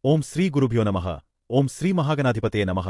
ఓం శ్రీ గురుభ్యో నమః. ఓం శ్రీ మహాగణాధిపతే నమః.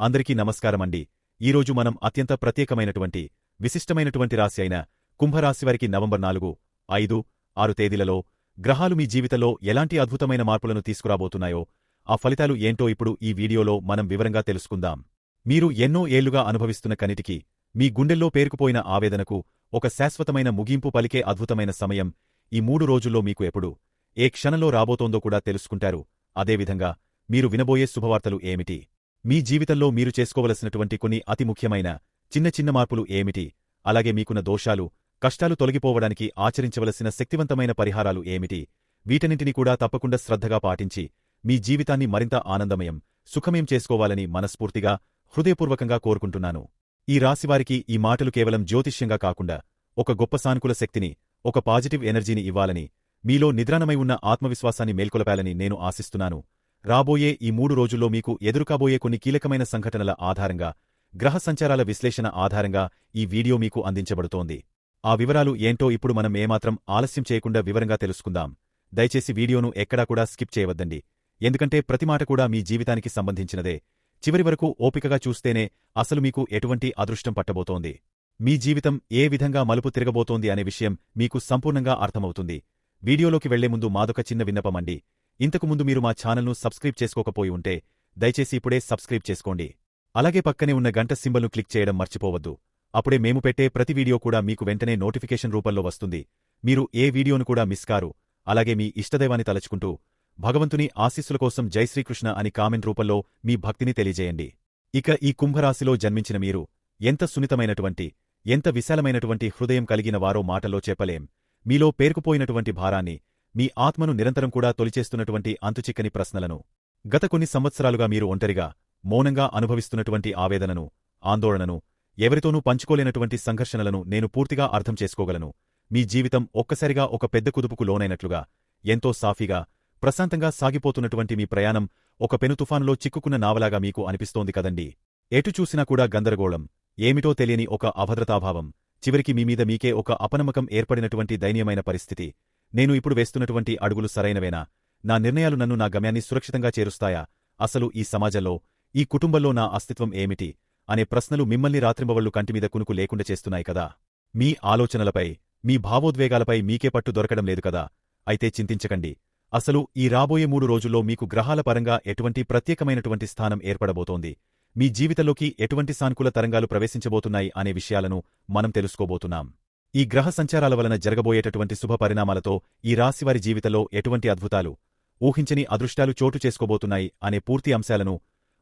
అందరికీ నమస్కారమండి. ఈరోజు మనం అత్యంత ప్రత్యేకమైనటువంటి విశిష్టమైనటువంటి రాశి అయిన కుంభరాశివారికి నవంబర్ 4, 5, 6 తేదీలలో గ్రహాలు మీ జీవితంలో ఎలాంటి అద్భుతమైన మార్పులను తీసుకురాబోతున్నాయో ఆ ఫలితాలు ఏంటో ఇప్పుడు ఈ వీడియోలో మనం వివరంగా తెలుసుకుందాం. మీరు ఎన్నో ఏళ్లుగా అనుభవిస్తున్న కనిటికి, మీ గుండెల్లో పేరుకుపోయిన ఆవేదనకు ఒక శాశ్వతమైన ముగింపు పలికే అద్భుతమైన సమయం ఈ 3 రోజుల్లో మీకు ఎప్పుడు, ఏ క్షణంలో రాబోతోందో కూడా తెలుసుకుంటారు. అదేవిధంగా మీరు వినబోయే శుభవార్తలు ఏమిటి? మీ జీవితంలో మీరు చేసుకోవలసినటువంటి కొన్ని అతి ముఖ్యమైన చిన్న చిన్న మార్పులు ఏమిటి? అలాగే మీకున్న దోషాలు, కష్టాలు తొలగిపోవడానికి ఆచరించవలసిన శక్తివంతమైన పరిహారాలు ఏమిటి? వీటన్నింటినీ కూడా తప్పకుండా శ్రద్ధగా పాటించి మీ జీవితాన్ని మరింత ఆనందమయం, సుఖమయం చేసుకోవాలని మనస్ఫూర్తిగా, హృదయపూర్వకంగా కోరుకుంటున్నాను. ఈ రాశివారికి ఈ మాటలు కేవలం జ్యోతిష్యంగా కాకుండా ఒక గొప్ప సానుకూల శక్తిని, ఒక పాజిటివ్ ఎనర్జీని ఇవ్వాలని, మీలో నిద్రాణమై ఉన్న ఆత్మవిశ్వాసాన్ని మేల్కొలపాలని నేను ఆశిస్తున్నాను. రాబోయే ఈ 3 రోజుల్లో మీకు ఎదురుకాబోయే కొన్ని కీలకమైన సంఘటనల ఆధారంగా, గ్రహ సంచారాల విశ్లేషణ ఆధారంగా ఈ వీడియో మీకు అందించబడుతోంది. ఆ వివరాలు ఏంటో ఇప్పుడు మనం ఏమాత్రం ఆలస్యం చేయకుండా వివరంగా తెలుసుకుందాం. దయచేసి వీడియోను ఎక్కడా కూడా స్కిప్ చేయవద్దండి. ఎందుకంటే ప్రతి మాట కూడా మీ జీవితానికి సంబంధించినదే. చివరి వరకు ఓపికగా చూస్తేనే అసలు మీకు ఎటువంటి అదృష్టం పట్టబోతోంది, మీ జీవితం ఏ విధంగా మలుపు తిరగబోతోంది అనే విషయం మీకు సంపూర్ణంగా అర్థమవుతుంది. వీడియోలోకి వెళ్లే ముందు మాదొక చిన్న విన్నపమండి. ఇంతకు ముందు మీరు మా ఛానల్ను సబ్స్క్రైబ్ చేసుకోకపోయి ఉంటే దయచేసి ఇప్పుడే సబ్స్క్రైబ్ చేసుకోండి. అలాగే పక్కనే ఉన్న గంట సింబల్ను క్లిక్ చేయడం మర్చిపోవద్దు. అప్పుడే మేము పెట్టే ప్రతి వీడియో కూడా మీకు వెంటనే నోటిఫికేషన్ రూపంలో వస్తుంది. మీరు ఏ వీడియోను కూడా మిస్ కారు. అలాగే మీ ఇష్టదైవాన్ని తలచుకుంటూ భగవంతుని ఆశీస్సుల కోసం జై శ్రీకృష్ణ అని కామెంట్ రూపంలో మీ భక్తిని తెలియజేయండి. ఇక ఈ కుంభరాశిలో జన్మించిన మీరు ఎంత సున్నితమైనటువంటి, ఎంత విశాలమైనటువంటి హృదయం కలిగిన వారో మాటల్లో చెప్పలేం. మీలో పేరుకుపోయినటువంటి భారాన్ని, మీ ఆత్మను నిరంతరం కూడా తొలిచేస్తున్నటువంటి అంతుచిక్కని ప్రశ్నలను, గత కొన్ని సంవత్సరాలుగా మీరు ఒంటరిగా, మౌనంగా అనుభవిస్తున్నటువంటి ఆవేదనను, ఆందోళనను, ఎవరితోనూ పంచుకోలేనటువంటి సంఘర్షణలను నేను పూర్తిగా అర్థం చేసుకోగలను. మీ జీవితం ఒక్కసారిగా ఒక పెద్ద కుదుపుకు లోనైనట్లుగా, ఎంతో సాఫీగా, ప్రశాంతంగా సాగిపోతున్నటువంటి మీ ప్రయాణం ఒక పెను తుఫానులో చిక్కుకున్న నావలాగా మీకు అనిపిస్తోంది కదండీ. ఎటు చూసినా కూడా గందరగోళం, ఏమిటో తెలియని ఒక అభద్రతాభావం, చివరికి మీమీద మీకే ఒక అపనమ్మకం ఏర్పడినటువంటి దయనీయమైన పరిస్థితి. నేను ఇప్పుడు వేస్తున్నటువంటి అడుగులు సరైనవేనా? నా నిర్ణయాలు నన్ను నా గమ్యాన్ని సురక్షితంగా చేరుస్తాయా? అసలు ఈ సమాజంలో, ఈ కుటుంబంలో నా అస్తిత్వం ఏమిటి? అనే ప్రశ్నలు మిమ్మల్ని రాత్రింబవళ్లు కంటిమీద కునుకు లేకుండా చేస్తున్నాయి కదా. మీ ఆలోచనలపై, మీ భావోద్వేగాలపై మీకే పట్టు దొరకడం లేదు కదా. అయితే చింతించకండి. అసలు ఈ రాబోయే 3 రోజుల్లో మీకు గ్రహాల పరంగా ఎటువంటి ప్రత్యేకమైనటువంటి స్థానం ఏర్పడబోతోంది, మీ జీవితంలోకి ఎటువంటి సానుకూల తరంగాలు ప్రవేశించబోతున్నాయి అనే విషయాలను మనం తెలుసుకోబోతున్నాం. ఈ గ్రహ సంచారాల వలన జరగబోయేటటువంటి శుభ పరిణామాలతో ఈ రాశివారి జీవితంలో ఎటువంటి అద్భుతాలు, ఊహించని అదృష్టాలు చోటు చేసుకోబోతున్నాయి అనే పూర్తి అంశాలను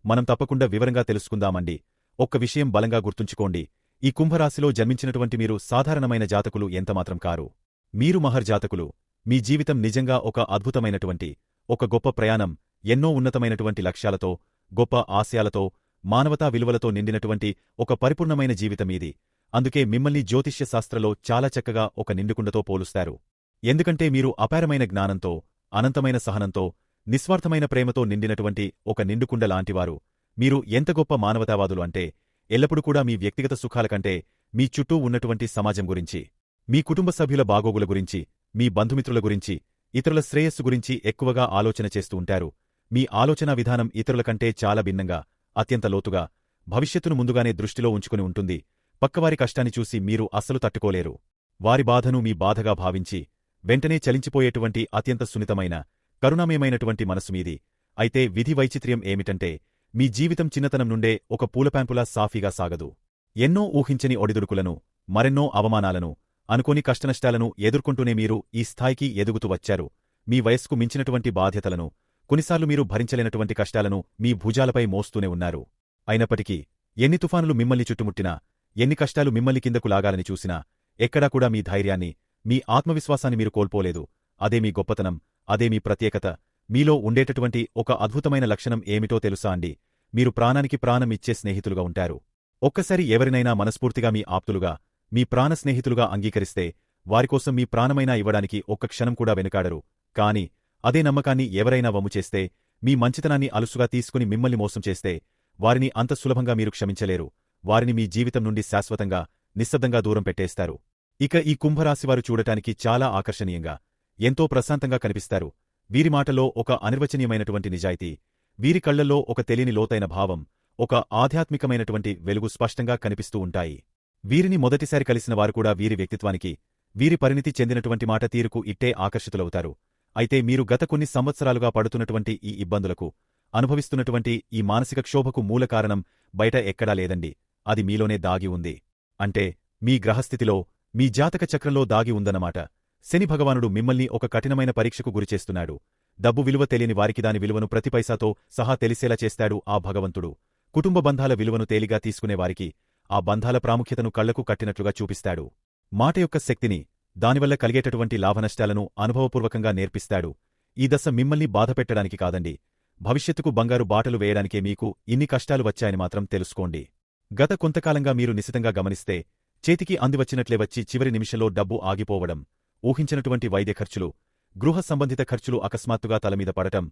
మనం తప్పకుండా వివరంగా తెలుసుకుందామండి. ఒక్క విషయం బలంగా గుర్తుంచుకోండి. ఈ కుంభరాశిలో జన్మించినటువంటి మీరు సాధారణమైన జాతకులు ఎంతమాత్రం కారు. మీరు మహర్జాతకులు. మీ జీవితం నిజంగా ఒక అద్భుతమైనటువంటి, ఒక గొప్ప ప్రయాణం, ఎన్నో ఉన్నతమైనటువంటి లక్ష్యాలతో, గొప్ప ఆశయాలతో, మానవతా విలువలతో నిండినటువంటి ఒక పరిపూర్ణమైన జీవితమీది. అందుకే మిమ్మల్ని జ్యోతిష్య శాస్త్రలో చాలా చక్కగా ఒక నిండుకుండతో పోలుస్తారు. ఎందుకంటే మీరు అపారమైన జ్ఞానంతో, అనంతమైన సహనంతో, నిస్వార్థమైన ప్రేమతో నిండినటువంటి ఒక నిండుకుండ లాంటివారు. మీరు ఎంత గొప్ప మానవతావాదులు అంటే, ఎల్లప్పుడూ కూడా మీ వ్యక్తిగత సుఖాల కంటే మీ చుట్టూ ఉన్నటువంటి సమాజం గురించి, మీ కుటుంబ సభ్యుల బాగోగుల గురించి, మీ బంధుమిత్రుల గురించి, ఇతరుల శ్రేయస్సు గురించి ఎక్కువగా ఆలోచన చేస్తూ ఉంటారు. మీ ఆలోచనా విధానం ఇతరుల కంటే చాలా భిన్నంగా, అత్యంత లోతుగా, భవిష్యత్తును ముందుగానే దృష్టిలో ఉంచుకుని ఉంటుంది. పక్కవారి కష్టాన్ని చూసి మీరు అస్సలు తట్టుకోలేరు. వారి బాధను మీ బాధగా భావించి వెంటనే చలించిపోయేటువంటి అత్యంత సున్నితమైన, కరుణామయమైనటువంటి మనసు మీది. అయితే విధి వైచిత్ర్యం ఏమిటంటే, మీ జీవితం చిన్నతనం నుండే ఒక పూలపాంపులా సాఫీగా సాగదు. ఎన్నో ఊహించని ఒడిదుడుకులను, మరెన్నో అవమానాలను, అనుకోని కష్టనష్టాలను ఎదుర్కొంటూనే మీరు ఈ స్థాయికి ఎదుగుతూ వచ్చారు. మీ వయస్సుకు మించినటువంటి బాధ్యతలను, కొన్నిసార్లు మీరు భరించలేనటువంటి కష్టాలను మీ భుజాలపై మోస్తూనే ఉన్నారు. అయినప్పటికీ ఎన్ని తుఫానులు మిమ్మల్ని చుట్టుముట్టినా, ఎన్ని కష్టాలు మిమ్మల్ని కిందకు లాగాలని చూసినా, ఎక్కడా కూడా మీ ధైర్యాన్ని, మీ ఆత్మవిశ్వాసాన్ని మీరు కోల్పోలేదు. అదే మీ గొప్పతనం, అదే మీ ప్రత్యేకత. మీలో ఉండేటటువంటి ఒక అద్భుతమైన లక్షణం ఏమిటో తెలుసా అండి? మీరు ప్రాణానికి ప్రాణం ఇచ్చే స్నేహితులుగా ఉంటారు. ఒక్కసారి ఎవరినైనా మనస్ఫూర్తిగా మీ ఆప్తులుగా, మీ ప్రాణ స్నేహితులుగా అంగీకరిస్తే వారికోసం మీ ప్రాణమైనా ఇవ్వడానికి ఒక్క క్షణం కూడా వెనుకాడరు. కాని అదే నమ్మకాన్ని ఎవరైనా వమ్ము చేస్తే, మీ మంచితనాన్ని అలుసుగా తీసుకుని మిమ్మల్ని మోసం చేస్తే, వారిని అంత సులభంగా మీరు క్షమించలేరు. వారిని మీ జీవితం నుండి శాశ్వతంగా, నిశ్శబ్దంగా దూరం పెట్టేస్తారు. ఇక ఈ కుంభరాశివారు చూడటానికి చాలా ఆకర్షణీయంగా, ఎంతో ప్రశాంతంగా కనిపిస్తారు. వీరి మాటలో ఒక అనిర్వచనీయమైనటువంటి నిజాయితీ, వీరి కళ్లల్లో ఒక తెలియని లోతైన భావం, ఒక ఆధ్యాత్మికమైనటువంటి వెలుగు స్పష్టంగా కనిపిస్తూ ఉంటాయి. వీరిని మొదటిసారి కలిసిన వారు కూడా వీరి వ్యక్తిత్వానికి, వీరి పరిణితి చెందినటువంటి మాట తీరుకు ఇట్టే ఆకర్షితులవుతారు. అయితే మీరు గత కొన్ని సంవత్సరాలుగా పడుతున్నటువంటి ఈ ఇబ్బందులకు, అనుభవిస్తున్నటువంటి ఈ మానసిక క్షోభకు మూల కారణం బయట ఎక్కడా లేదండి, అది మీలోనే దాగి ఉంది. అంటే మీ గ్రహస్థితిలో, మీ జాతక చక్రంలో దాగి ఉందన్నమాట. శని భగవానుడు మిమ్మల్ని ఒక కఠినమైన పరీక్షకు గురిచేస్తున్నాడు. డబ్బు విలువ తెలియని వారికి దాని విలువను ప్రతి పైసాతో సహా తెలిసేలా చేస్తాడు ఆ భగవంతుడు. కుటుంబ బంధాల విలువను తేలిగా తీసుకునేవారికి ఆ బంధాల ప్రాముఖ్యతను కళ్లకు కట్టినట్లుగా చూపిస్తాడు. మాట యొక్క శక్తిని, దానివల్ల కలిగేటటువంటి లాభనష్టాలను అనుభవపూర్వకంగా నేర్పిస్తాడు. ఈ దశ మిమ్మల్ని బాధపెట్టడానికి కాదండి, భవిష్యత్తుకు బంగారు బాటలు వేయడానికే మీకు ఇన్ని కష్టాలు వచ్చాయని మాత్రం తెలుసుకోండి. గత కొంతకాలంగా మీరు నిశితంగా గమనిస్తే, చేతికి అందివచ్చినట్లే వచ్చి చివరి నిమిషంలో డబ్బు ఆగిపోవడం, ఊహించినటువంటి వైద్య ఖర్చులు, గృహ సంబంధిత ఖర్చులు అకస్మాత్తుగా తలమీద పడటం,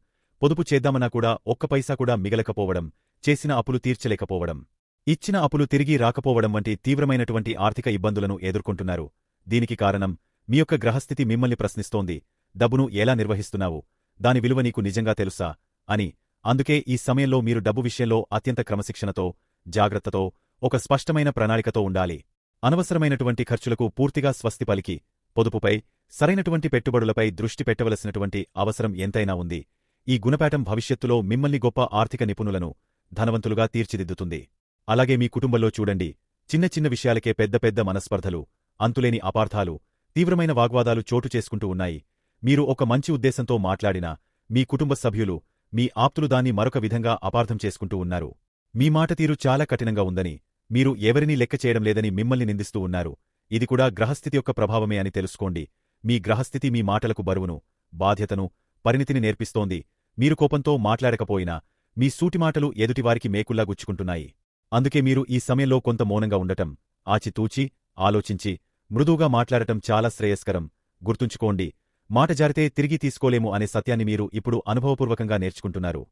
పొదుపు చేద్దామన్నా కూడా ఒక్క పైసా కూడా మిగలకపోవడం, చేసిన అప్పులు తీర్చలేకపోవడం, ఇచ్చిన అప్పులు తిరిగి రాకపోవడం వంటి తీవ్రమైనటువంటి ఆర్థిక ఇబ్బందులను ఎదుర్కొంటున్నారు. దీనికి కారణం మీ యొక్క గ్రహస్థితి మిమ్మల్ని ప్రశ్నిస్తోంది. డబ్బును ఎలా నిర్వహిస్తున్నావు, దాని విలువ నీకు నిజంగా తెలుసా అని. అందుకే ఈ సమయంలో మీరు డబ్బు విషయంలో అత్యంత క్రమశిక్షణతో, జాగ్రత్తతో, ఒక స్పష్టమైన ప్రణాళికతో ఉండాలి. అనవసరమైనటువంటి ఖర్చులకు పూర్తిగా స్వస్తి పలికి, పొదుపుపై, సరైనటువంటి పెట్టుబడులపై దృష్టి పెట్టవలసినటువంటి అవసరం ఎంతైనా ఉంది. ఈ గుణపాఠం భవిష్యత్తులో మిమ్మల్ని గొప్ప ఆర్థిక నిపుణులను, ధనవంతులుగా తీర్చిదిద్దుతుంది. అలాగే మీ కుటుంబంలో చూడండి, చిన్న చిన్న విషయాలకే పెద్ద పెద్ద మనస్పర్ధలు, అంతులేని అపార్థాలు, తీవ్రమైన వాగ్వాదాలు చోటు చేసుకుంటూ ఉన్నాయి. మీరు ఒక మంచి ఉద్దేశంతో మాట్లాడినా, మీ కుటుంబ సభ్యులు, మీ ఆప్తులు దాన్ని మరొక విధంగా అపార్థం చేసుకుంటూ ఉన్నారు. మీ మాట తీరు చాలా కఠినంగా ఉందని, మీరు ఎవరినీ లెక్క చేయడం లేదని మిమ్మల్ని నిందిస్తూ ఉన్నారు. ఇది కూడా గ్రహస్థితి యొక్క ప్రభావమే అని తెలుసుకోండి. మీ గ్రహస్థితి మీ మాటలకు బరువును, బాధ్యతను, పరిణితిని నేర్పిస్తోంది. మీరు కోపంతో మాట్లాడకపోయినా, మీ సూటిమాటలు ఎదుటివారికి మేకుల్లా గుచ్చుకుంటున్నాయి. అందుకే మీరు ఈ సమయంలో కొంత మౌనంగా ఉండటం, ఆచితూచి, ఆలోచించి, మృదువుగా మాట్లాడటం చాలా శ్రేయస్కరం. గుర్తుంచుకోండి, మాట జారితే తిరిగి తీసుకోలేము అనే సత్యాన్ని మీరు ఇప్పుడు అనుభవపూర్వకంగా నేర్చుకుంటున్నారు.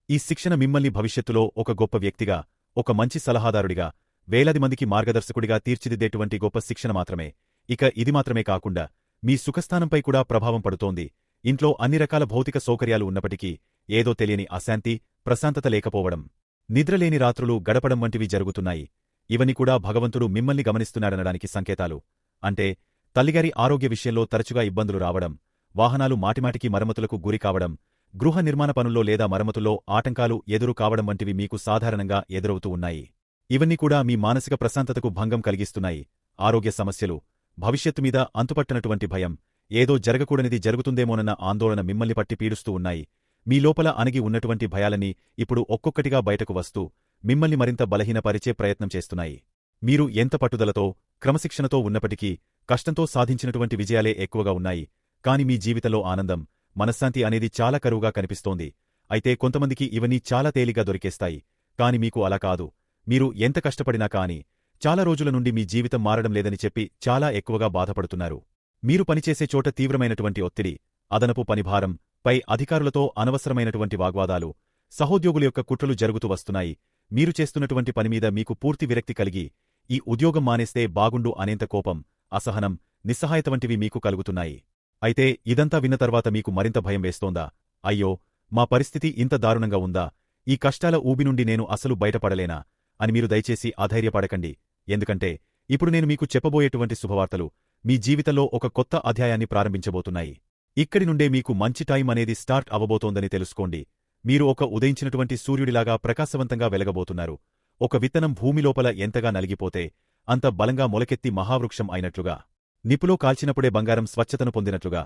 ఈ శిక్షణ మిమ్మల్ని భవిష్యత్తులో ఒక గొప్ప వ్యక్తిగా, ఒక మంచి సలహాదారుడిగా, వేలాది మందికి మార్గదర్శకుడిగా తీర్చిదిద్దేటువంటి గొప్ప శిక్షణ మాత్రమే. ఇక ఇది మాత్రమే కాకుండా, మీ సుఖస్థానంపై కూడా ప్రభావం పడుతోంది. ఇంట్లో అన్ని రకాల భౌతిక సౌకర్యాలు ఉన్నప్పటికీ ఏదో తెలియని అశాంతి, ప్రశాంతత లేకపోవడం, నిద్రలేని రాత్రులు గడపడం వంటివి జరుగుతున్నాయి. ఇవన్నీ కూడా భగవంతుడు మిమ్మల్ని గమనిస్తున్నాడనడానికి సంకేతాలు. అంటే తల్లిగారి ఆరోగ్య విషయంలో తరచుగా ఇబ్బందులు రావడం, వాహనాలు మాటిమాటికి మరమ్మతులకు గురి కావడం, గృహ నిర్మాణ పనుల్లో లేదా మరమ్మతుల్లో ఆటంకాలు ఎదురు కావడం వంటివి మీకు సాధారణంగా ఎదురవుతూ ఉన్నాయి. ఇవన్నీ కూడా మీ మానసిక ప్రశాంతతకు భంగం కలిగిస్తున్నాయి. ఆరోగ్య సమస్యలు, భవిష్యత్తు మీద అంతుపట్టనటువంటి భయం, ఏదో జరగకూడనిది జరుగుతుందేమోనన్న ఆందోళన మిమ్మల్ని పట్టి పీడుస్తూ ఉన్నాయి. మీ లోపల అణిగి ఉన్నటువంటి భయాలన్నీ ఇప్పుడు ఒక్కొక్కటిగా బయటకు వస్తూ మిమ్మల్ని మరింత బలహీనపరిచే ప్రయత్నం చేస్తున్నాయి. మీరు ఎంత పట్టుదలతో, క్రమశిక్షణతో ఉన్నప్పటికీ కష్టంతో సాధించినటువంటి విజయాలే ఎక్కువగా ఉన్నాయి. కాని మీ జీవితంలో ఆనందం, మనశ్శాంతి అనేది చాలా కరువుగా కనిపిస్తోంది. అయితే కొంతమందికి ఇవన్నీ చాలా తేలిగ్గా దొరికేస్తాయి. కాని మీకు అలా కాదు. మీరు ఎంత కష్టపడినా కాని చాలా రోజుల నుండి మీ జీవితం మారడం లేదని చెప్పి చాలా ఎక్కువగా బాధపడుతున్నారు. మీరు పనిచేసే చోట తీవ్రమైనటువంటి ఒత్తిడి, అదనపు పనిభారం, పై అధికారులతో అనవసరమైనటువంటి వాగ్వాదాలు, సహోద్యోగుల యొక్క కుట్రలు జరుగుతూ వస్తున్నాయి. మీరు చేస్తున్నటువంటి పనిమీద మీకు పూర్తి విరక్తి కలిగి, ఈ ఉద్యోగం మానేస్తే బాగుండు అనేంత కోపం, అసహనం, నిస్సహాయత వంటివి మీకు కలుగుతున్నాయి. అయితే ఇదంతా విన్న తర్వాత మీకు మరింత భయం వేస్తోందా? అయ్యో, మా పరిస్థితి ఇంత దారుణంగా ఉందా? ఈ కష్టాల ఊబి నుండి నేను అసలు బయటపడలేనా అని మీరు దయచేసి అధైర్యపడకండి. ఎందుకంటే ఇప్పుడు నేను మీకు చెప్పబోయేటువంటి శుభవార్తలు మీ జీవితంలో ఒక కొత్త అధ్యాయాన్ని ప్రారంభించబోతున్నాయి. ఇక్కడి నుండే మీకు మంచి టైం అనేది స్టార్ట్ అవ్వబోతోందని తెలుసుకోండి. మీరు ఒక ఉదయించినటువంటి సూర్యుడిలాగా ప్రకాశవంతంగా వెలగబోతున్నారు. ఒక విత్తనం భూమి లోపల ఎంతగా నలిగిపోతే అంత బలంగా మొలకెత్తి మహావృక్షం అయినట్లుగా, నిప్పులో కాల్చినప్పుడే బంగారం స్వచ్ఛతను పొందినట్లుగా,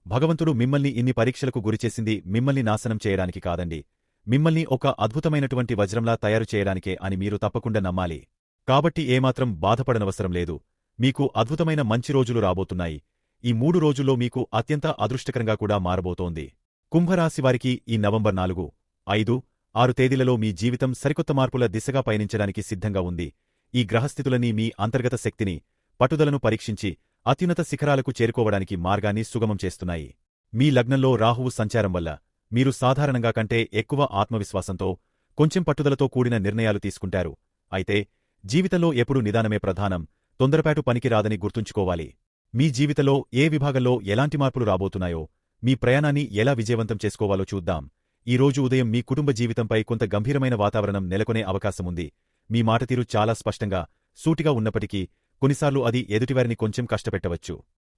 భగవంతుడు మిమ్మల్ని ఇన్ని పరీక్షలకు గురిచేసింది మిమ్మల్ని నాశనం చేయడానికి కాదండి, మిమ్మల్ని ఒక అద్భుతమైనటువంటి వజ్రంలా తయారు చేయడానికే అని మీరు తప్పకుండా నమ్మాలి. కాబట్టి ఏమాత్రం బాధపడనవసరం లేదు. మీకు అద్భుతమైన మంచి రోజులు రాబోతున్నాయి. ఈ 3 రోజుల్లో మీకు అత్యంత అదృష్టకరంగా కూడా మారబోతోంది. కుంభరాశివారికి ఈ నవంబర్ 4, 5, 6 తేదీలలో మీ జీవితం సరికొత్త మార్పుల దిశగా పయనించడానికి సిద్ధంగా ఉంది. ఈ గ్రహస్థితులన్నీ మీ అంతర్గత శక్తిని, పట్టుదలను పరీక్షించి అత్యున్నత శిఖరాలకు చేరుకోవడానికి మార్గాన్ని సుగమం చేస్తున్నాయి. మీ లగ్నంలో రాహువు సంచారం వల్ల మీరు సాధారణంగా కంటే ఎక్కువ ఆత్మవిశ్వాసంతో, కొంచెం పట్టుదలతో కూడిన నిర్ణయాలు తీసుకుంటారు. అయితే జీవితంలో ఎప్పుడూ నిదానమే ప్రధానం, తొందరపాటు పనికిరాదని గుర్తుంచుకోవాలి. మీ జీవితంలో ఏ విభాగంలో ఎలాంటి మార్పులు రాబోతున్నాయో మీ ప్రయాణాన్ని ఎలా విజయవంతం చేసుకోవాలో చూద్దాం. ఈ రోజు ఉదయం మీ కుటుంబ జీవితంపై కొంత గంభీరమైన వాతావరణం నెలకొనే అవకాశముంది. మీ మాటతీరు చాలా స్పష్టంగా, సూటిగా ఉన్నప్పటికీ కొన్నిసార్లు అది ఎదుటివారిని కొంచెం కష్టపెట్టవచ్చు.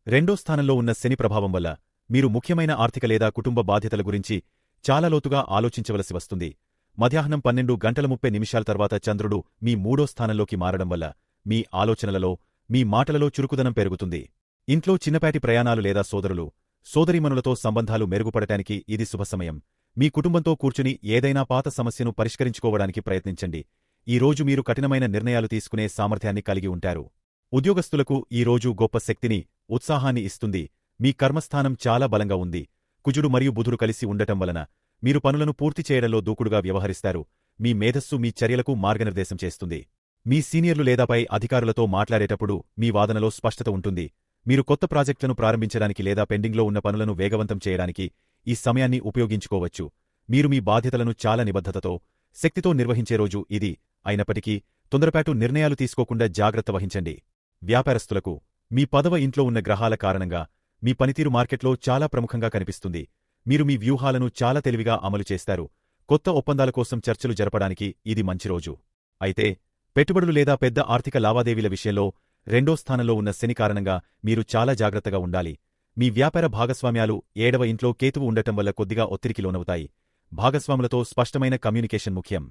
రెండో స్థానంలో ఉన్న శని ప్రభావం వల్ల మీరు ముఖ్యమైన ఆర్థిక లేదా కుటుంబ బాధ్యతల గురించి చాలా లోతుగా ఆలోచించవలసి వస్తుంది. మధ్యాహ్నం 12:30 తర్వాత చంద్రుడు మీ మూడో స్థానంలోకి మారడం వల్ల మీ ఆలోచనలలో, మీ మాటలలో చురుకుదనం పెరుగుతుంది. ఇంట్లో చిన్నపాటి ప్రయాణాలు లేదా సోదరులు, సోదరీమణులతో సంబంధాలు మెరుగుపడటానికి ఇది శుభసమయం. మీ కుటుంబంతో కూర్చుని ఏదైనా పాత సమస్యను పరిష్కరించుకోవడానికి ప్రయత్నించండి. ఈ రోజు మీరు కఠినమైన నిర్ణయాలు తీసుకునే సామర్థ్యాన్ని కలిగి ఉంటారు. ఉద్యోగస్తులకు ఈ రోజు గొప్ప శక్తిని, ఉత్సాహాన్ని ఇస్తుంది. మీ కర్మస్థానం చాలా బలంగా ఉంది. కుజుడు మరియు బుధుడు కలిసి ఉండటం వలన మీరు పనులను పూర్తి చేయడంలో దూకుడుగా వ్యవహరిస్తారు. మీ మేధస్సు మీ చర్యలకు మార్గనిర్దేశం చేస్తుంది. మీ సీనియర్లు లేదా పై అధికారులతో మాట్లాడేటప్పుడు మీ వాదనలో స్పష్టత ఉంటుంది. మీరు కొత్త ప్రాజెక్టులను ప్రారంభించడానికి లేదా పెండింగ్లో ఉన్న పనులను వేగవంతం చేయడానికి ఈ సమయాన్ని ఉపయోగించుకోవచ్చు. మీరు మీ బాధ్యతలను చాలా నిబద్ధతతో, శక్తితో నిర్వహించే రోజు ఇది. అయినప్పటికీ తొందరపాటు నిర్ణయాలు తీసుకోకుండా జాగ్రత్త వహించండి. వ్యాపారస్తులకు మీ పదవ ఇంట్లో ఉన్న గ్రహాల కారణంగా మీ పనితీరు మార్కెట్లో చాలా ప్రముఖంగా కనిపిస్తుంది. మీరు మీ వ్యూహాలను చాలా తెలివిగా అమలు చేస్తారు. కొత్త ఒప్పందాల కోసం చర్చలు జరపడానికి ఇది మంచి రోజు. అయితే పెట్టుబడులు లేదా పెద్ద ఆర్థిక లావాదేవీల విషయంలో రెండో స్థానంలో ఉన్న శని కారణంగా మీరు చాలా జాగ్రత్తగా ఉండాలి. మీ వ్యాపార భాగస్వామ్యాలు 7వ ఇంట్లో కేతువు ఉండటం వల్ల కొద్దిగా ఒత్తిడికి లోనవుతాయి. భాగస్వాములతో స్పష్టమైన కమ్యూనికేషన్ ముఖ్యం.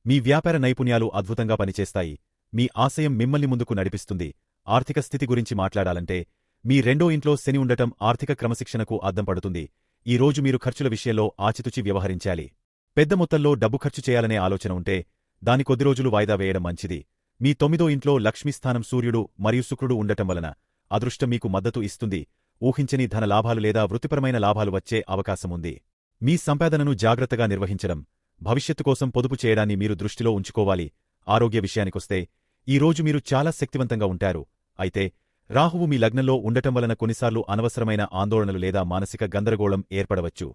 మీ వ్యాపార నైపుణ్యాలు అద్భుతంగా పనిచేస్తాయి. మీ ఆశయం మిమ్మల్ని ముందుకు నడిపిస్తుంది. ఆర్థిక స్థితి గురించి మాట్లాడాలంటే మీ రెండో ఇంట్లో శని ఉండటం ఆర్థిక క్రమశిక్షణకు అద్దం పడుతుంది. ఈ రోజు మీరు ఖర్చుల విషయంలో ఆచితూచి వ్యవహరించాలి. పెద్ద మొత్తంలో డబ్బు ఖర్చు చేయాలనే ఆలోచన ఉంటే దాని కొద్ది రోజులు వాయిదా వేయడం మంచిది. మీ 9వ ఇంట్లో లక్ష్మీస్థానం సూర్యుడు మరియు శుక్రుడు ఉండటం వలన అదృష్టం మీకు మద్దతు ఇస్తుంది. ఊహించని ధన లాభాలు లేదా వృత్తిపరమైన లాభాలు వచ్చే అవకాశముంది. మీ సంపాదనను జాగ్రత్తగా నిర్వహించడం, భవిష్యత్తు కోసం పొదుపు చేయడాన్ని మీరు దృష్టిలో ఉంచుకోవాలి. ఆరోగ్య విషయానికొస్తే ఈ రోజు మీరు చాలా శక్తివంతంగా ఉంటారు. అయితే రాహువు మీ లగ్నంలో ఉండటం వలన కొన్నిసార్లు అనవసరమైన ఆందోళనలు లేదా మానసిక గందరగోళం ఏర్పడవచ్చు.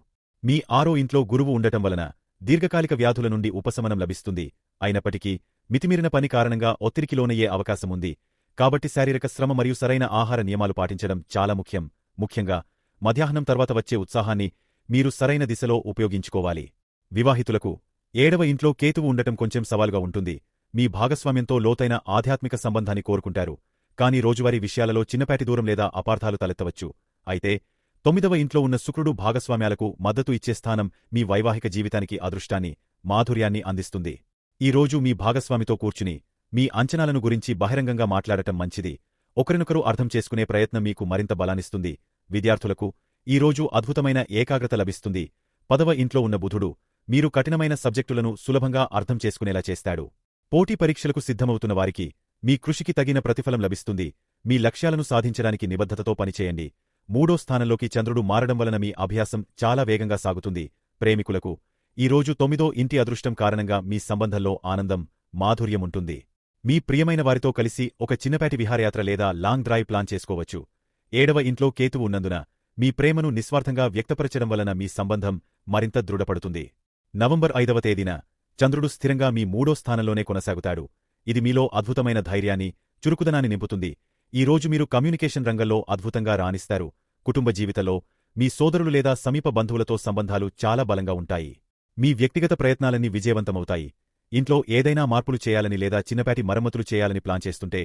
మీ 6వ ఇంట్లో గురువు ఉండటం వలన దీర్ఘకాలిక వ్యాధుల నుండి ఉపశమనం లభిస్తుంది. అయినప్పటికీ మితిమీరిన పని కారణంగా ఒత్తిడికి లోనయ్యే అవకాశముంది. కాబట్టి శారీరక శ్రమ మరియు సరైన ఆహార నియమాలు పాటించడం చాలా ముఖ్యం. ముఖ్యంగా మధ్యాహ్నం తర్వాత వచ్చే ఉత్సాహాన్ని మీరు సరైన దిశలో ఉపయోగించుకోవాలి. వివాహితులకు 7వ ఇంట్లో కేతువు ఉండటం కొంచెం సవాలుగా ఉంటుంది. మీ భాగస్వామ్యంతో లోతైన ఆధ్యాత్మిక సంబంధాన్ని కోరుకుంటారు. కానీ రోజువారీ విషయాలలో చిన్నపాటి దూరం లేదా అపార్థాలు తలెత్తవచ్చు. అయితే 9వ ఇంట్లో ఉన్న శుక్రుడు భాగస్వామ్యాలకు మద్దతు ఇచ్చే స్థానం మీ వైవాహిక జీవితానికి అదృష్టాన్ని, మాధుర్యాన్ని అందిస్తుంది. ఈ రోజు మీ భాగస్వామితో కూర్చుని మీ అంచనాలను గురించి బహిరంగంగా మాట్లాడటం మంచిది. ఒకరినొకరు అర్థం చేసుకునే ప్రయత్నం మీకు మరింత బలాన్నిస్తుంది. విద్యార్థులకు ఈ రోజు అద్భుతమైన ఏకాగ్రత లభిస్తుంది. 10వ ఇంట్లో ఉన్న బుధుడు మీరు కఠినమైన సబ్జెక్టులను సులభంగా అర్థం చేసుకునేలా చేస్తాడు. పోటీ పరీక్షలకు సిద్ధమవుతున్న వారికి మీ కృషికి తగిన ప్రతిఫలం లభిస్తుంది. మీ లక్ష్యాలను సాధించడానికి నిబద్ధతతో పనిచేయండి. 3వ స్థానంలోకి చంద్రుడు మారడం వలన మీ అభ్యాసం చాలా వేగంగా సాగుతుంది. ప్రేమికులకు ఈ రోజు 9వ ఇంటి అదృష్టం కారణంగా మీ సంబంధంలో ఆనందం, మాధుర్యముంటుంది. మీ ప్రియమైన వారితో కలిసి ఒక చిన్నపాటి విహారయాత్ర లేదా లాంగ్ డ్రైవ్ ప్లాన్ చేసుకోవచ్చు. 7వ ఇంట్లో కేతువు ఉన్నందున మీ ప్రేమను నిస్వార్థంగా వ్యక్తపరచడం వలన మీ సంబంధం మరింత దృఢపడుతుంది. నవంబర్ 5వ తేదీన చంద్రుడు స్థిరంగా మీ 3వ స్థానంలోనే కొనసాగుతాడు. ఇది మీలో అద్భుతమైన ధైర్యాన్ని, చురుకుదనాన్ని నింపుతుంది. ఈ రోజు మీరు కమ్యూనికేషన్ రంగంలో అద్భుతంగా రాణిస్తారు. కుటుంబ జీవితంలో మీ సోదరులు లేదా సమీప బంధువులతో సంబంధాలు చాలా బలంగా ఉంటాయి. మీ వ్యక్తిగత ప్రయత్నాలన్నీ విజయవంతమవుతాయి. ఇంట్లో ఏదైనా మార్పులు చేయాలని లేదా చిన్నపాటి మరమ్మతులు చేయాలని ప్లాన్ చేస్తుంటే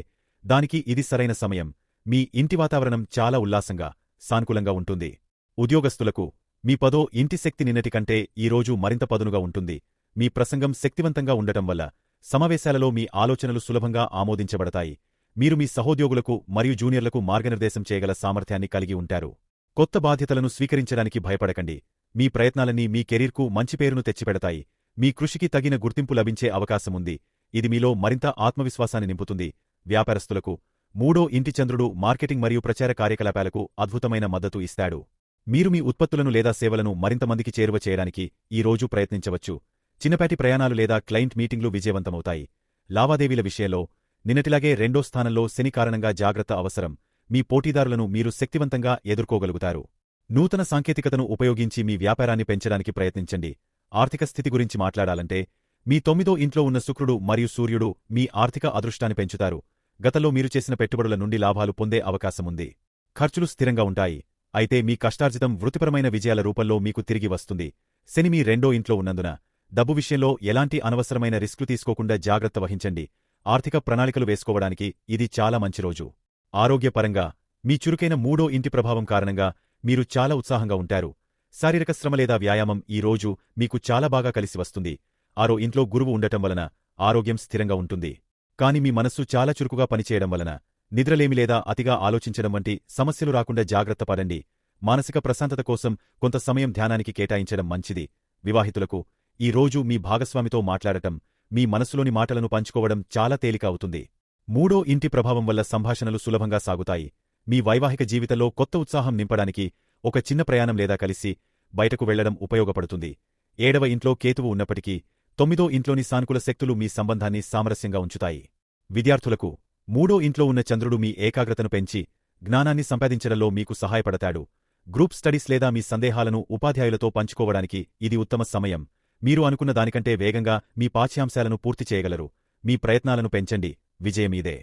దానికి ఇది సరైన సమయం. మీ ఇంటి వాతావరణం చాలా ఉల్లాసంగా, సానుకూలంగా ఉంటుంది. ఉద్యోగస్తులకు మీ 10వ ఇంటి శక్తి నిన్నటి కంటే ఈ రోజు మరింత పదునుగా ఉంటుంది. మీ ప్రసంగం శక్తివంతంగా ఉండటం వల్ల సమావేశాలలో మీ ఆలోచనలు సులభంగా ఆమోదించబడతాయి. మీరు మీ సహోద్యోగులకు మరియు జూనియర్లకు మార్గనిర్దేశం చేయగల సామర్థ్యాన్ని కలిగి ఉంటారు. కొత్త బాధ్యతలను స్వీకరించడానికి భయపడకండి. మీ ప్రయత్నాలన్నీ మీ కెరీర్కు మంచి పేరును తెచ్చిపెడతాయి. మీ కృషికి తగిన గుర్తింపు లభించే అవకాశముంది. ఇది మీలో మరింత ఆత్మవిశ్వాసాన్ని నింపుతుంది. వ్యాపారస్తులకు 3వ ఇంటి చంద్రుడు మార్కెటింగ్ మరియు ప్రచార కార్యకలాపాలకు అద్భుతమైన మద్దతు ఇస్తాడు. మీరు మీ ఉత్పత్తులను లేదా సేవలను మరింత మందికి చేరువ చేయడానికి ఈ రోజు ప్రయత్నించవచ్చు. చిన్నపాటి ప్రయాణాలు లేదా క్లయింట్ మీటింగ్లు విజయవంతమవుతాయి. లావాదేవీల విషయంలో నిన్నటిలాగే రెండో స్థానంలో శని కారణంగా జాగ్రత్త అవసరం. మీ పోటీదారులను మీరు శక్తివంతంగా ఎదుర్కోగలుగుతారు. నూతన సాంకేతికతను ఉపయోగించి మీ వ్యాపారాన్ని పెంచడానికి ప్రయత్నించండి. ఆర్థిక స్థితి గురించి మాట్లాడాలంటే మీ 9వ ఇంట్లో ఉన్న శుక్రుడు మరియు సూర్యుడు మీ ఆర్థిక అదృష్టాన్ని పెంచుతారు. గతంలో మీరు చేసిన పెట్టుబడుల నుండి లాభాలు పొందే అవకాశముంది. ఖర్చులు స్థిరంగా ఉంటాయి. అయితే మీ కష్టార్జితం వృత్తిపరమైన విజయాల రూపంలో మీకు తిరిగి వస్తుంది. శని మీ రెండో ఇంట్లో ఉన్నందున డబ్బు విషయంలో ఎలాంటి అనవసరమైన రిస్కులు తీసుకోకుండా జాగ్రత్త వహించండి. ఆర్థిక ప్రణాళికలు వేసుకోవడానికి ఇది చాలా మంచి రోజు. ఆరోగ్యపరంగా మీ చురుకైన మూడో ఇంటి ప్రభావం కారణంగా మీరు చాలా ఉత్సాహంగా ఉంటారు. శారీరక శ్రమ లేదా వ్యాయామం ఈ రోజు మీకు చాలా బాగా కలిసి వస్తుంది. ఆరో ఇంట్లో గురువు ఉండటం వలన ఆరోగ్యం స్థిరంగా ఉంటుంది. కాని మీ మనస్సు చాలా చురుకుగా పనిచేయడం వలన నిద్రలేమి లేదా అతిగా ఆలోచించడం వంటి సమస్యలు రాకుండా జాగ్రత్త పడండి. మానసిక ప్రశాంతత కోసం కొంత సమయం ధ్యానానికి కేటాయించడం మంచిది. వివాహితులకు ఈ రోజు మీ భాగస్వామితో మాట్లాడటం, మీ మనసులోని మాటలను పంచుకోవడం చాలా తేలిక అవుతుంది. మూడో ఇంటి ప్రభావం వల్ల సంభాషణలు సులభంగా సాగుతాయి. మీ వైవాహిక జీవితంలో కొత్త ఉత్సాహం నింపడానికి ఒక చిన్న ప్రయాణం లేదా కలిసి బయటకు వెళ్లడం ఉపయోగపడుతుంది. ఏడవ ఇంట్లో కేతువు ఉన్నప్పటికీ తొమ్మిదో ఇంట్లోని సానుకూల శక్తులు మీ సంబంధాన్ని సామరస్యంగా ఉంచుతాయి. విద్యార్థులకు మూడో ఇంట్లో ఉన్న చంద్రుడు మీ ఏకాగ్రతను పెంచి జ్ఞానాన్ని సంపాదించడంలో మీకు సహాయపడతాడు. గ్రూప్ స్టడీస్ లేదా మీ సందేహాలను ఉపాధ్యాయులతో పంచుకోవడానికి ఇది ఉత్తమ సమయం. మీరు అనుకున్న దానికంటే వేగంగా మీ పాఠ్యాంశాలను పూర్తి చేయగలరు. మీ ప్రయత్నాలను పెంచండి, విజయమీదే.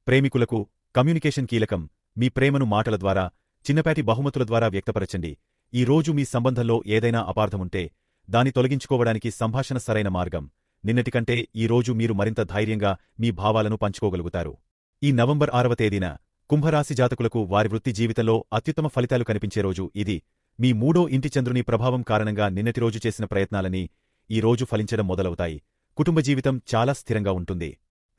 ప్రేమికులకు కమ్యూనికేషన్ కీలకం. మీ ప్రేమను మాటల ద్వారా, చిన్నపాటి బహుమతుల ద్వారా వ్యక్తపరచండి. ఈ రోజు మీ సంబంధంలో ఏదైనా అపార్థముంటే దాన్ని తొలగించుకోవడానికి సంభాషణ సరైన మార్గం. నిన్నటికంటే ఈ రోజు మీరు మరింత ధైర్యంగా మీ భావాలను పంచుకోగలుగుతారు. ఈ నవంబర్ 6వ తేదీన కుంభరాశి జాతకులకు వారి వృత్తి జీవితంలో అత్యుత్తమ ఫలితాలు కనిపించే రోజు ఇది. మీ మూడో ఇంటి చంద్రుని ప్రభావం కారణంగా నిన్నటి రోజు చేసిన ప్రయత్నాలన్నీ ఈ రోజు ఫలించడం మొదలవుతాయి. కుటుంబ జీవితం చాలా స్థిరంగా ఉంటుంది.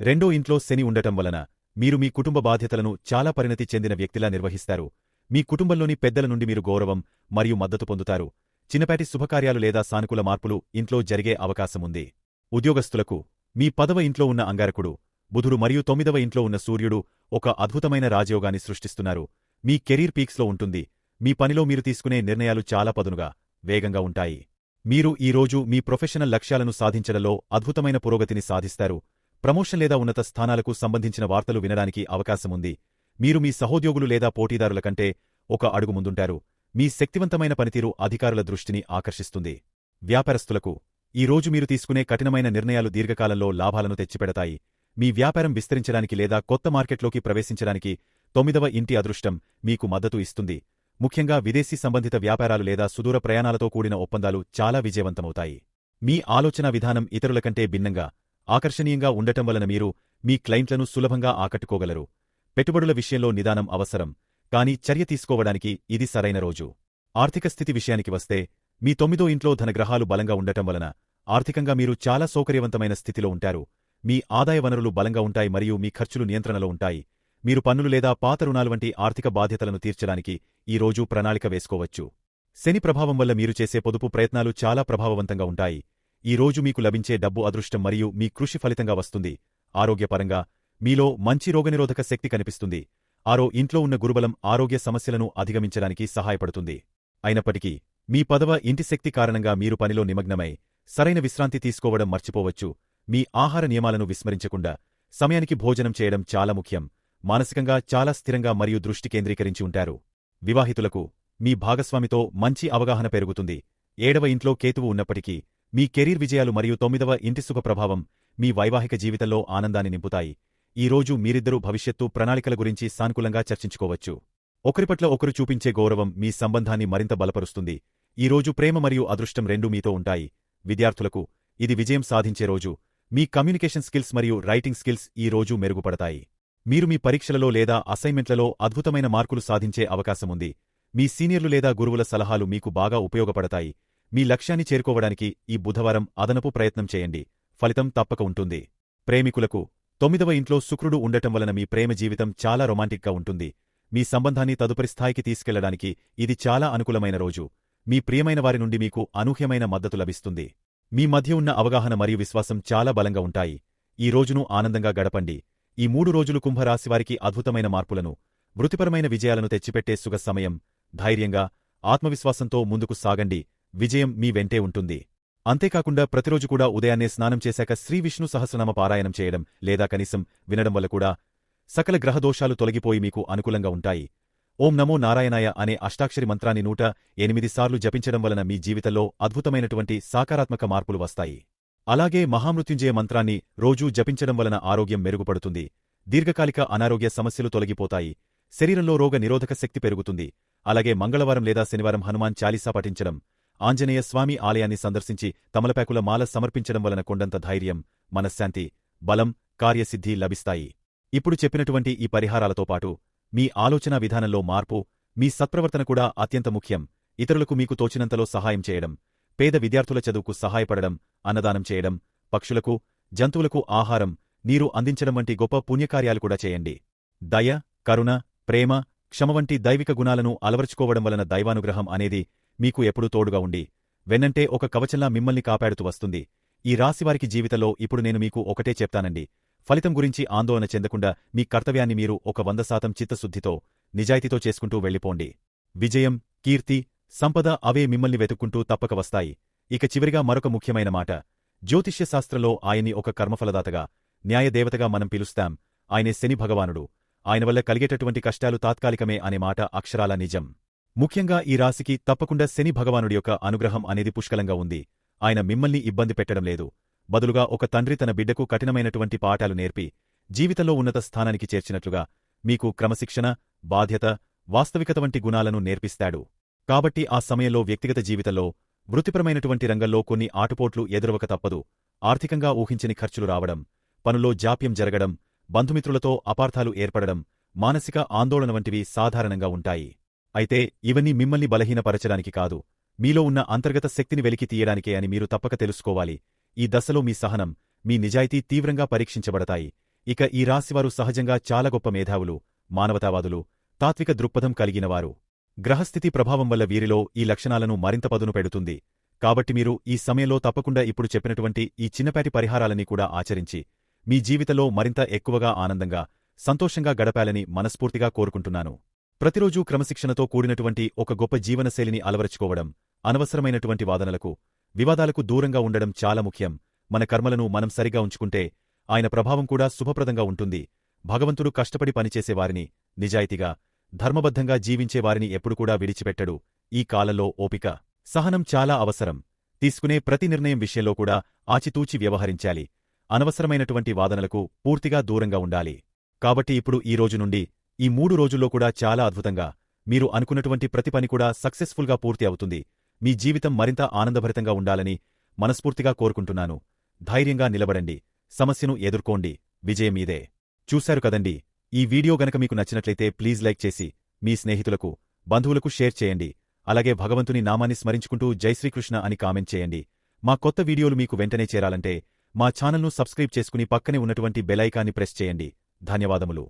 రెండో ఇంట్లో శని ఉండటం వలన మీరు మీ కుటుంబ బాధ్యతలను చాలా పరిణతి చెందిన వ్యక్తిలా నిర్వహిస్తారు. మీ కుటుంబంలోని పెద్దల నుండి మీరు గౌరవం మరియు మద్దతు పొందుతారు. చిన్నపాటి శుభకార్యాలు లేదా సానుకూల మార్పులు ఇంట్లో జరిగే అవకాశముంది. ఉద్యోగస్తులకు మీ 10వ ఇంట్లో ఉన్న అంగారకుడు, బుధుడు మరియు 9వ ఇంట్లో ఉన్న సూర్యుడు ఒక అద్భుతమైన రాజయోగాన్ని సృష్టిస్తున్నారు. మీ కెరీర్ పీక్స్లో ఉంటుంది. మీ పనిలో మీరు తీసుకునే నిర్ణయాలు చాలా పదునుగా, వేగంగా ఉంటాయి. మీరు ఈ రోజు మీ ప్రొఫెషనల్ లక్ష్యాలను సాధించడంలో అద్భుతమైన పురోగతిని సాధిస్తారు. ప్రమోషన్ లేదా ఉన్నత స్థానాలకు సంబంధించిన వార్తలు వినడానికి అవకాశముంది. మీరు మీ సహోద్యోగులు లేదా పోటీదారుల కంటే ఒక అడుగు ముందుంటారు. మీ శక్తివంతమైన పనితీరు అధికారుల దృష్టిని ఆకర్షిస్తుంది. వ్యాపారస్తులకు ఈ రోజు మీరు తీసుకునే కఠినమైన నిర్ణయాలు దీర్ఘకాలంలో లాభాలను తెచ్చిపెడతాయి. మీ వ్యాపారం విస్తరించడానికి లేదా కొత్త మార్కెట్లోకి ప్రవేశించడానికి 9వ ఇంటి అదృష్టం మీకు మద్దతు ఇస్తుంది. ముఖ్యంగా విదేశీ సంబంధిత వ్యాపారాలు లేదా సుదూర ప్రయాణాలతో కూడిన ఒప్పందాలు చాలా విజయవంతమవుతాయి. మీ ఆలోచనా విధానం ఇతరుల కంటే భిన్నంగా, ఆకర్షణీయంగా ఉండటం వలన మీరు మీ క్లయింట్లను సులభంగా ఆకట్టుకోగలరు. పెట్టుబడుల విషయంలో నిదానం అవసరం, కానీ చర్య తీసుకోవడానికి ఇది సరైన రోజు. ఆర్థిక స్థితి విషయానికి వస్తే మీ 9దో ఇంట్లో ధనగ్రహాలు బలంగా ఉండటం వలన ఆర్థికంగా మీరు చాలా సౌకర్యవంతమైన స్థితిలో ఉంటారు. మీ ఆదాయ వనరులు బలంగా ఉంటాయి మరియు మీ ఖర్చులు నియంత్రణలో ఉంటాయి. మీరు పన్నులు లేదా పాత రుణాలు వంటి ఆర్థిక బాధ్యతలను తీర్చడానికి ఈ రోజు ప్రణాళిక వేసుకోవచ్చు. శని ప్రభావం వల్ల మీరు చేసే పొదుపు ప్రయత్నాలు చాలా ప్రభావవంతంగా ఉంటాయి. ఈ రోజు మీకు లభించే డబ్బు అదృష్టం మరియు మీ కృషి ఫలితంగా వస్తుంది. ఆరోగ్యపరంగా మీలో మంచి రోగనిరోధక శక్తి కనిపిస్తుంది. ఆరో ఇంట్లో ఉన్న గురుబలం ఆరోగ్య సమస్యలను అధిగమించడానికి సహాయపడుతుంది. అయినప్పటికీ మీ 10వ ఇంటి శక్తి కారణంగా మీరు పనిలో నిమగ్నమై సరైన విశ్రాంతి తీసుకోవడం మర్చిపోవచ్చు. మీ ఆహార నియమాలను విస్మరించకుండా సమయానికి భోజనం చేయడం చాలా ముఖ్యం. మానసికంగా చాలా స్థిరంగా మరియు దృష్టి కేంద్రీకరించి ఉంటారు. వివాహితులకు మీ భాగస్వామితో మంచి అవగాహన పెరుగుతుంది. 7వ ఇంట్లో కేతువు ఉన్నప్పటికీ మీ కెరీర్ విజయాలు మరియు 9వ ఇంటి సుఖ ప్రభావం మీ వైవాహిక జీవితంలో ఆనందాన్ని నింపుతాయి. ఈ రోజు మీరిద్దరూ భవిష్యత్తు ప్రణాళికల గురించి సానుకూలంగా చర్చించుకోవచ్చు. ఒకరిపట్ల ఒకరు చూపించే గౌరవం మీ సంబంధాన్ని మరింత బలపరుస్తుంది. ఈ రోజు ప్రేమ మరియు అదృష్టం రెండూ మీతో ఉంటాయి. విద్యార్థులకు ఇది విజయం సాధించే రోజు. మీ కమ్యూనికేషన్ స్కిల్స్ మరియు రైటింగ్ స్కిల్స్ ఈ రోజు మెరుగుపడతాయి. మీరు మీ పరీక్షలలో లేదా అసైన్మెంట్లలో అద్భుతమైన మార్కులు సాధించే అవకాశముంది. మీ సీనియర్లు లేదా గురువుల సలహాలు మీకు బాగా ఉపయోగపడతాయి. మీ లక్ష్యాన్ని చేరుకోవడానికి ఈ బుధవారం అదనపు ప్రయత్నం చేయండి. ఫలితం తప్పక ఉంటుంది. ప్రేమికులకు 9వ ఇంట్లో శుక్రుడు ఉండటం వలన మీ ప్రేమ జీవితం చాలా రొమాంటిక్గా ఉంటుంది. మీ సంబంధాన్ని తదుపరి స్థాయికి తీసుకెళ్లడానికి ఇది చాలా అనుకూలమైన రోజు. మీ ప్రియమైన వారి నుండి మీకు అనూహ్యమైన మద్దతు లభిస్తుంది. మీ మధ్య ఉన్న అవగాహన మరియు విశ్వాసం చాలా బలంగా ఉంటాయి. ఈ రోజును ఆనందంగా గడపండి. ఈ 3 రోజులు కుంభరాశివారికి అద్భుతమైన మార్పులను, వృత్తిపరమైన విజయాలను తెచ్చిపెట్టే సుగ సమయం. ధైర్యంగా, ఆత్మవిశ్వాసంతో ముందుకు సాగండి. విజయం మీ వెంటే ఉంటుంది. అంతేకాకుండా ప్రతిరోజు కూడా ఉదయాన్నే స్నానం చేశాక శ్రీ విష్ణు సహస్రనామ పారాయణం చేయడం లేదా కనీసం వినడం వల్ల కూడా సకల గ్రహదోషాలు తొలగిపోయి మీకు అనుకూలంగా ఉంటాయి. ఓం నమో నారాయణాయ అనే అష్టాక్షరి మంత్రాన్ని 108 సార్లు జపించడం వలన మీ జీవితంలో అద్భుతమైనటువంటి సాకారాత్మక మార్పులు వస్తాయి. అలాగే మహామృత్యుంజయ మంత్రాన్ని రోజూ జపించడం వలన ఆరోగ్యం మెరుగుపడుతుంది. దీర్ఘకాలిక అనారోగ్య సమస్యలు తొలగిపోతాయి. శరీరంలో రోగ నిరోధక శక్తి పెరుగుతుంది. అలాగే మంగళవారం లేదా శనివారం హనుమాన్ చాలీసా పఠించడం, ఆంజనేయ స్వామి ఆలయాన్ని సందర్శించి తమలపాకుల మాల సమర్పించడం వలన కొండంత ధైర్యం, మనశ్శాంతి, బలం, కార్యసిద్ధి లభిస్తాయి. ఇప్పుడు చెప్పినటువంటి ఈ పరిహారాలతో పాటు మీ ఆలోచనా విధానంలో మార్పు, మీ సత్ప్రవర్తన కూడా అత్యంత ముఖ్యం. ఇతరులకు మీకు తోచినంతలో సహాయం చేయడం, పేద విద్యార్థుల చదువుకు సహాయపడడం, అన్నదానం చేయడం, పక్షులకు, జంతువులకు ఆహారం, నీరు అందించడం వంటి గొప్ప పుణ్యకార్యాలు కూడా చేయండి. దయ, కరుణ, ప్రేమ, క్షమ వంటి దైవిక గుణాలను అలవర్చుకోవడం వలన దైవానుగ్రహం అనేది మీకు ఎప్పుడూ తోడుగా ఉండి వెన్నంటే ఒక కవచంలా మిమ్మల్ని కాపాడుతూ వస్తుంది. ఈ రాశివారికి జీవితంలో ఇప్పుడు నేను మీకు ఒకటే చెప్తానండి. ఫలితం గురించి ఆందోళన చెందకుండా మీ కర్తవ్యాన్ని మీరు 100% చిత్తశుద్ధితో, నిజాయితీతో చేసుకుంటూ వెళ్ళిపోండి. విజయం, కీర్తి, సంపద అవే మిమ్మల్ని వెతుక్కుంటూ తప్పక వస్తాయి. ఇక చివరిగా మరొక ముఖ్యమైన మాట. జ్యోతిష్యశాస్త్రంలో ఆయన్ని ఒక కర్మఫలదాతగా, న్యాయదేవతగా మనం పిలుస్తాం. ఆయనే శని భగవానుడు. ఆయన వల్ల కలిగేటటువంటి కష్టాలు తాత్కాలికమే అనే మాట అక్షరాలా నిజం. ముఖ్యంగా ఈ రాశికి తప్పకుండా శని భగవానుడి యొక్క అనుగ్రహం అనేది పుష్కలంగా ఉంది. ఆయన మిమ్మల్ని ఇబ్బంది పెట్టడం లేదు. బదులుగా ఒక తండ్రి తన బిడ్డకు కఠినమైనటువంటి పాఠాలు నేర్పి జీవితంలో ఉన్నత స్థానానికి చేర్చినట్లుగా మీకు క్రమశిక్షణ, బాధ్యత, వాస్తవికత వంటి గుణాలను నేర్పిస్తాడు. కాబట్టి ఆ సమయంలో వ్యక్తిగత జీవితంలో, వృత్తిపరమైనటువంటి రంగంలో కొన్ని ఆటుపోట్లు ఎదురవక తప్పదు. ఆర్థికంగా ఊహించని ఖర్చులు రావడం, పనుల్లో జాప్యం జరగడం, బంధుమిత్రులతో అపార్థాలు ఏర్పడడం, మానసిక ఆందోళన వంటివి సాధారణంగా ఉంటాయి. అయితే ఇవన్నీ మిమ్మల్ని బలహీనపరచడానికి కాదు, మీలో ఉన్న అంతర్గత శక్తిని వెలికి తీయడానికే అని మీరు తప్పక తెలుసుకోవాలి. ఈ దశలో మీ సహనం, మీ నిజాయితీ తీవ్రంగా పరీక్షించబడతాయి. ఇక ఈ రాశివారు సహజంగా చాలా గొప్ప మేధావులు, మానవతావాదులు, తాత్విక దృక్పథం కలిగినవారు. గ్రహస్థితి ప్రభావం వల్ల వీరిలో ఈ లక్షణాలను మరింత పదును పెడుతుంది. కాబట్టి మీరు ఈ సమయంలో తప్పకుండా ఇప్పుడు చెప్పినటువంటి ఈ చిన్నపాటి పరిహారాలన్నీ కూడా ఆచరించి మీ జీవితంలో మరింత ఎక్కువగా ఆనందంగా, సంతోషంగా గడపాలని మనస్ఫూర్తిగా కోరుకుంటున్నాను. ప్రతిరోజూ క్రమశిక్షణతో కూడినటువంటి ఒక గొప్ప జీవనశైలిని అలవరుచుకోవడం, అనవసరమైనటువంటి వాదనలకు, వివాదాలకు దూరంగా ఉండడం చాలా ముఖ్యం. మన కర్మలను మనం సరిగా ఉంచుకుంటే ఆయన ప్రభావం కూడా శుభప్రదంగా ఉంటుంది. భగవంతుడు కష్టపడి పనిచేసేవారిని, నిజాయితీగా, ధర్మబద్ధంగా జీవించేవారిని ఎప్పుడు కూడా విడిచిపెట్టడు. ఈ కాలంలో ఓపిక, సహనం చాలా అవసరం. తీసుకునే ప్రతి నిర్ణయం విషయంలో కూడా ఆచితూచి వ్యవహరించాలి. అనవసరమైనటువంటి వాదనలకు పూర్తిగా దూరంగా ఉండాలి. కాబట్టి ఇప్పుడు ఈ రోజు నుండి ఈ 3 రోజుల్లో కూడా చాలా అద్భుతంగా మీరు అనుకున్నటువంటి ప్రతి పని కూడా సక్సెస్ఫుల్గా పూర్తి అవుతుంది. మీ జీవితం మరింత ఆనందభరితంగా ఉండాలని మనస్ఫూర్తిగా కోరుకుంటున్నాను. ధైర్యంగా నిలబడండి, సమస్యను ఎదుర్కోండి, విజయం మీదే. చూశారు కదండి. ఈ వీడియో గనక మీకు నచ్చినట్లయితే ప్లీజ్ లైక్ చేసి మీ స్నేహితులకు, బంధువులకు షేర్ చేయండి. అలాగే భగవంతుని నామాన్ని స్మరించుకుంటూ జై శ్రీకృష్ణ అని కామెంట్ చేయండి. మా కొత్త వీడియోలు మీకు వెంటనే చేరాలంటే మా ఛానల్ను సబ్స్క్రైబ్ చేసుకుని పక్కనే ఉన్నటువంటి బెల్ ఐకాన్ని ప్రెస్ చేయండి. ధన్యవాదములు.